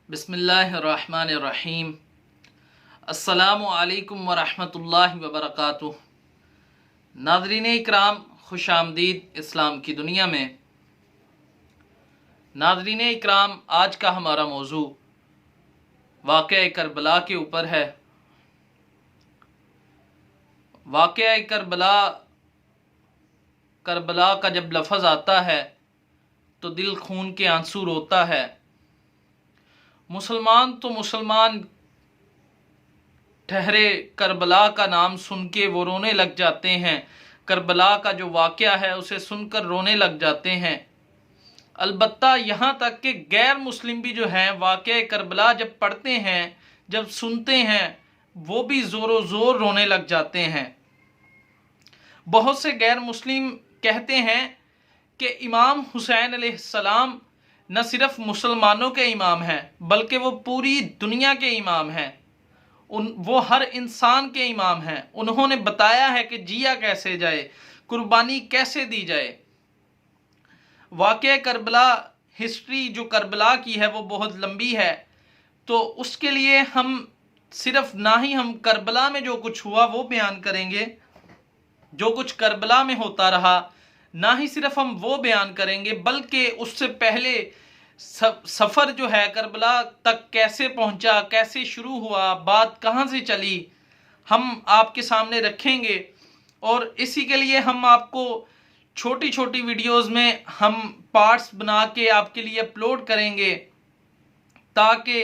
बिस्मिल्लाहिर्रहमानिर्रहीम। अस्सलामु अलैकुम वरहमतुल्लाहि वबरकातुह। नाज़रीन इकराम, खुश आमदीद इस्लाम की दुनिया में। नाज़रीन इकराम, आज का हमारा मौजू वाक़या करबला के ऊपर है। वाक़या करबला का जब लफ्ज़ आता है तो दिल खून के आंसू रोता है। मुसलमान तो मुसलमान ठहरे, करबला का नाम सुन के वो रोने लग जाते हैं। करबला का जो वाक़या है उसे सुनकर रोने लग जाते हैं। अलबत्ता यहाँ तक कि गैर मुस्लिम भी जो हैं वाक़या करबला जब पढ़ते हैं, जब सुनते हैं, वो भी ज़ोरों ज़ोर रोने लग जाते हैं। बहुत से गैर मुस्लिम कहते हैं कि इमाम हुसैन अलैहिस्सलाम न सिर्फ मुसलमानों के इमाम हैं बल्कि वो पूरी दुनिया के इमाम हैं। वो हर इंसान के इमाम हैं। उन्होंने बताया है कि जिया कैसे जाए, कुर्बानी कैसे दी जाए। वाक़या करबला, हिस्ट्री जो करबला की है वो बहुत लंबी है, तो उसके लिए हम सिर्फ ना ही हम करबला में जो कुछ हुआ वो बयान करेंगे, जो कुछ करबला में होता रहा, ना ही सिर्फ हम वो बयान करेंगे बल्कि उससे पहले सफ़र जो है करबला तक कैसे पहुंचा, कैसे शुरू हुआ, बात कहां से चली, हम आपके सामने रखेंगे। और इसी के लिए हम आपको छोटी छोटी वीडियोस में हम पार्ट्स बना के आपके लिए अपलोड करेंगे ताकि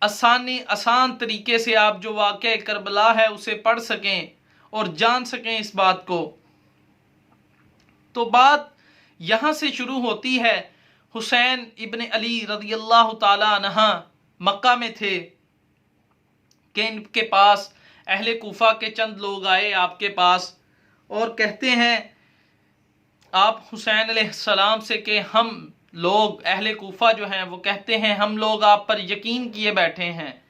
आसान तरीके से आप जो वाक़या करबला है उसे पढ़ सकें और जान सकें इस बात को। तो बात यहाँ से शुरू होती है। हुसैन इब्न अली रज़ियल्लाहु ताला अन्हा मक्का में थे कि इनके पास अहले कूफा के चंद लोग आए आपके पास और कहते हैं आप हुसैन अलैहिस्सलाम से कि हम लोग अहले कूफा जो हैं वो कहते हैं हम लोग आप पर यकीन किए बैठे हैं,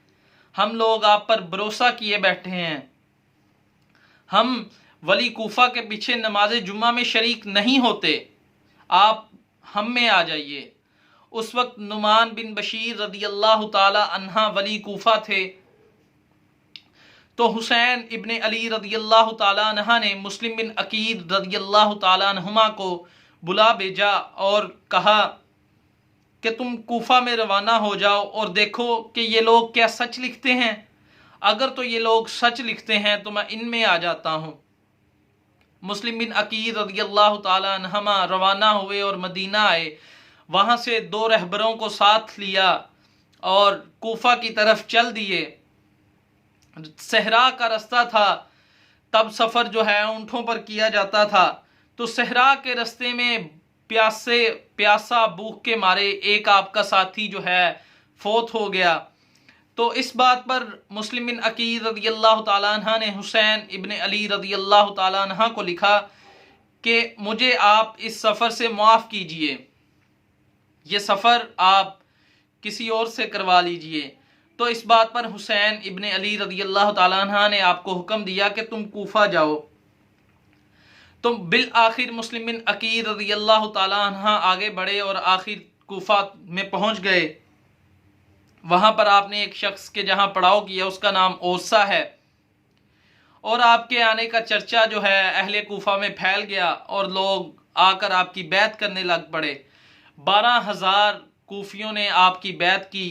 हम लोग आप पर भरोसा किए बैठे हैं, हम वली कूफा के पीछे नमाज जुम्मा में शरीक नहीं होते, आप हम में आ जाइए। उस वक्त नुमान बिन बशीर रज़ियल्लाहु ताला अन्हा वली कूफा थे। तो हुसैन इब्ने अली रज़ियल्लाहु ताला अन्हा ने मुस्लिम बिन अकीद रज़ियल्लाहु ताला अन्हुमा को बुला भेजा और कहा कि तुम कूफा में रवाना हो जाओ और देखो कि ये लोग क्या सच लिखते हैं। अगर तो ये लोग सच लिखते हैं तो मैं इनमें आ जाता हूँ। मुस्लिम बिन अकीद रज़ियल्लाहु ताला अन्हुमा रवाना हुए और मदीना आए। वहाँ से 2 रहबरों को साथ लिया और कूफा की तरफ चल दिए। सहरा का रास्ता था, तब सफ़र जो है ऊँटों पर किया जाता था। तो सहरा के रास्ते में प्यासा भूख के मारे एक आपका साथी जो है फौत हो गया। तो इस बात पर मुस्लिम बिन अकीद रज़ियल्लाहु ताला अन्हा ने हुसैन इब्ने अली रज़ियल्लाहु ताला अन्हा को लिखा कि मुझे आप इस सफ़र से मुआफ़ कीजिए, ये सफ़र आप किसी और से करवा लीजिए। तो इस बात पर हुसैन इब्ने अली रज़ियल्लाहु ताला अन्हा ने आपको हुक्म दिया कि तुम कूफा जाओ। तो बिल आखिर मुस्लिम बिन अकीद रज़ियल्लाहु ताला अन्हा आगे बढ़े और आखिर कूफा में पहुंच गए। वहां पर आपने एक शख्स के जहां पड़ाव किया उसका नाम ओसा है और आपके आने का चर्चा जो है अहले कूफा में फैल गया और लोग आकर आपकी बैत करने लग पड़े। 12,000 कूफियों ने आपकी बैत की।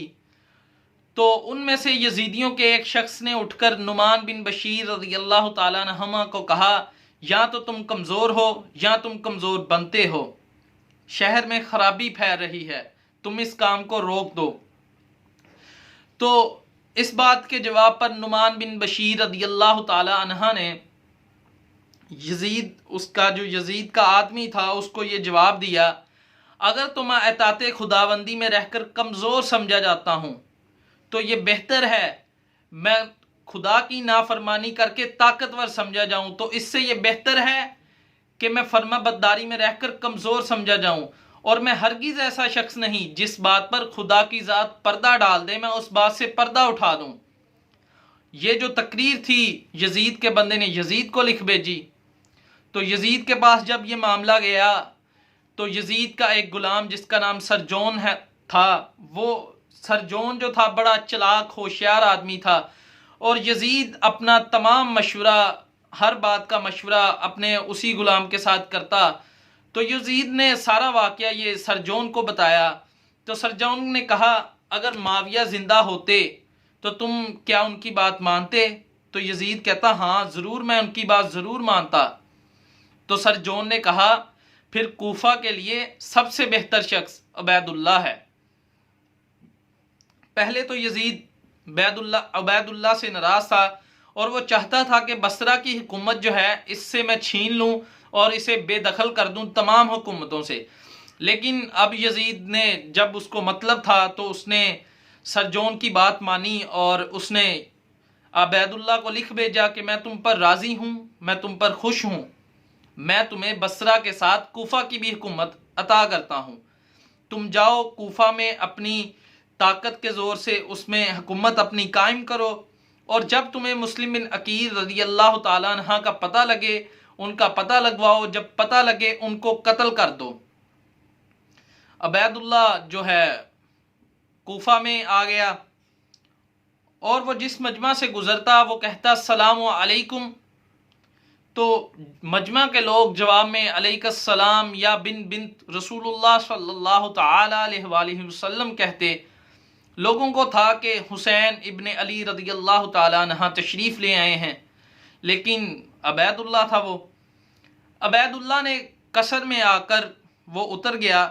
तो उनमें से यजीदियों के एक शख्स ने उठकर नुमान बिन बशीर रज़ियल्लाहु ताला अन्हुमा को कहा, या तो तुम कमज़ोर हो या तुम कमज़ोर बनते हो, शहर में खराबी फैल रही है, तुम इस काम को रोक दो। तो इस बात के जवाब पर नुमान बिन बशीर रज़ियल्लाहु ताला अन्हा ने यजीद का आदमी था उसको ये जवाब दिया, अगर तो मैं एताते खुदाबंदी में रहकर कमज़ोर समझा जाता हूँ तो ये बेहतर है मैं खुदा की नाफरमानी करके ताकतवर समझा जाऊँ, तो इससे ये बेहतर है कि मैं फर्मा बरदारी में रहकर कमज़ोर समझा जाऊँ। और मैं हरगिज़ ऐसा शख्स नहीं जिस बात पर खुदा की ज़ात पर्दा डाल दे मैं उस बात से पर्दा उठा दूँ। ये जो तकरीर थी यजीद के बंदे ने यजीद को लिख भेजी। तो यजीद के पास जब ये मामला गया तो यजीद का एक गुलाम जिसका नाम सरजोन था वो سرجون جو تھا بڑا چلاک ہوشیار آدمی تھا، اور یزید اپنا تمام مشورہ، ہر بات کا مشورہ اپنے اسی غلام کے ساتھ کرتا۔ تو یزید نے سارا واقعہ یہ سرجون کو بتایا۔ تو سرجون نے کہا اگر معاویہ زندہ ہوتے تو تم کیا ان کی بات مانتے؟ تو یزید کہتا ہاں ضرور، میں ان کی بات ضرور مانتا۔ تو سرجون نے کہا پھر کوفہ کے لیے سب سے بہتر شخص عبید اللہ ہے۔ پہلے تو یزید عبید اللہ سے ناراض تھا، اور وہ چاہتا تھا کہ بصرہ کی حکومت جو ہے اس سے میں چھین لوں اور اسے بے دخل کر دوں تمام حکومتوں سے۔ لیکن اب یزید نے جب اس کو مطلب تھا تو اس نے سرجون کی بات مانی، اور اس نے عبید اللہ کو لکھ بھیجا کہ میں تم پر راضی ہوں، میں تم پر خوش ہوں، میں تمہیں بصرہ کے ساتھ کوفہ کی بھی حکومت عطا کرتا ہوں، تم جاؤ کوفہ میں اپنی طاقت کے زور سے اس میں حکومت اپنی قائم کرو، اور جب تمہیں مسلم بن عقیل رضی اللہ تعالیٰ عنہ کا پتہ لگے ان کا پتہ لگواؤ، جب پتہ لگے ان کو قتل کر دو۔ عبید اللہ جو ہے کوفہ میں آ گیا، اور وہ جس مجمع سے گزرتا وہ کہتا السلام علیکم، تو مجمع کے لوگ جواب میں علیک السلام یا بنت رسول اللہ صلی اللہ تعالی علیہ وآلہ وسلم کہتے۔ لوگوں کو تھا کہ حسین ابن علی رضی اللہ تعالیٰ عنہ تشریف لے آئے ہیں، لیکن عبید اللہ تھا۔ وہ عبید اللہ نے قصر میں آ کر وہ اتر گیا،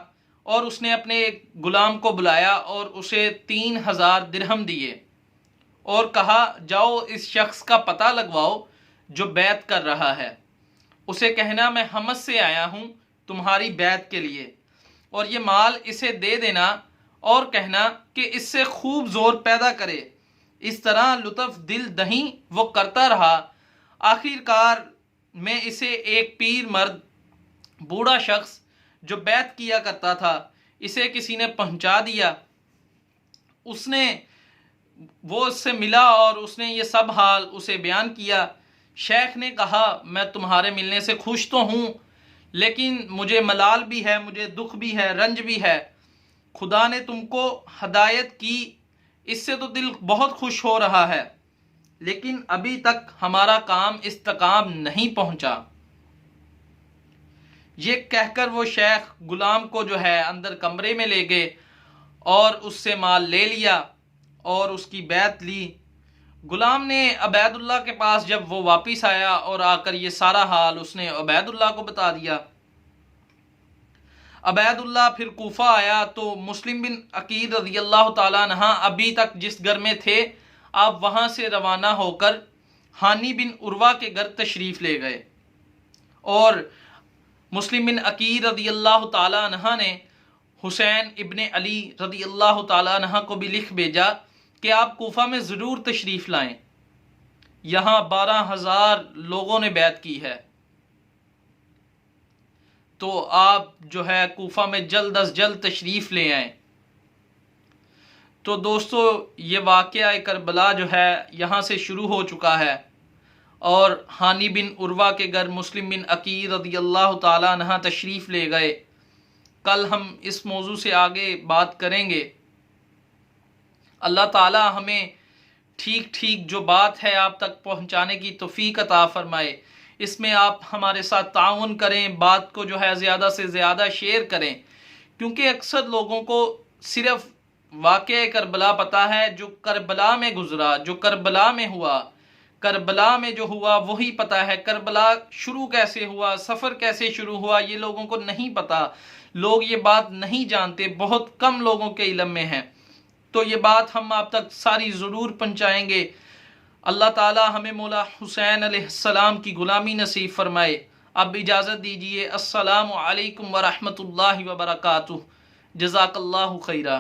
اور اس نے اپنے ایک غلام کو بلایا اور اسے 3000 درہم دیے، اور کہا جاؤ اس شخص کا پتہ لگواؤ جو بیعت کر رہا ہے، اسے کہنا میں حمص سے آیا ہوں تمہاری بیعت کے لیے، اور یہ مال اسے دے دینا، اور کہنا کہ اس سے خوب زور پیدا کرے۔ اس طرح لطف دل دہیں وہ کرتا رہا۔ آخر کار میں اسے ایک پیر مرد بوڑھا شخص جو بیعت کیا کرتا تھا اسے کسی نے پہنچا دیا۔ وہ اس سے ملا اور اس نے یہ سب حال اسے بیان کیا۔ شیخ نے کہا میں تمہارے ملنے سے خوش تو ہوں، لیکن مجھے ملال بھی ہے، مجھے دکھ بھی ہے، رنج بھی ہے۔ خدا نے تم کو ہدایت کی، اس سے تو دل بہت خوش ہو رہا ہے، لیکن ابھی تک ہمارا کام استقام نہیں پہنچا۔ یہ کہہ کر وہ شیخ غلام کو جو ہے اندر کمرے میں لے گئے اور اس سے مال لے لیا اور اس کی بیعت لی۔ غلام نے عبید اللہ کے پاس جب وہ واپس آیا اور آ کر یہ سارا حال اس نے عبید اللہ کو بتا دیا۔ عبید اللہ پھر کوفہ آیا تو مسلم بن عقیل رضی اللہ تعالیٰ عنہ ابھی تک جس گھر میں تھے، آپ وہاں سے روانہ ہو کر ہانی بن عروہ کے گھر تشریف لے گئے، اور مسلم بن عقیل رضی اللہ تعالیٰ عنہ نے حسین ابن علی رضی اللہ تعالیٰ عنہ کو بھی لکھ بھیجا کہ آپ کوفہ میں ضرور تشریف لائیں، یہاں 12,000 لوگوں نے بیعت کی ہے، تو آپ جو ہے کوفہ میں جلد از جلد تشریف لے آئیں۔ تو دوستو یہ واقعہ کربلا جو ہے یہاں سے شروع ہو چکا ہے، اور ہانی بن عروہ کے گھر مسلم بن عقیل رضی اللہ تعالیٰ عنہ تشریف لے گئے۔ کل ہم اس موضوع سے آگے بات کریں گے۔ اللہ تعالی ہمیں ٹھیک ٹھیک جو بات ہے آپ تک پہنچانے کی توفیق عطا فرمائے۔ اس میں آپ ہمارے ساتھ تعاون کریں، بات کو جو ہے زیادہ سے زیادہ شیئر کریں، کیونکہ اکثر لوگوں کو صرف واقعہ کربلا پتہ ہے، جو کربلا میں گزرا، جو کربلا میں ہوا، کربلا میں جو ہوا وہی پتہ ہے۔ کربلا شروع کیسے ہوا، سفر کیسے شروع ہوا، یہ لوگوں کو نہیں پتہ، لوگ یہ بات نہیں جانتے، بہت کم لوگوں کے علم میں ہے۔ تو یہ بات ہم آپ تک ساری ضرور پہنچائیں گے۔ اللہ تعالی ہمیں مولا حسین علیہ السلام کی غلامی نصیب فرمائے۔ اب اجازت دیجیے، السلام علیکم ورحمۃ اللہ وبرکاتہ۔ جزاک اللہ خیرہ۔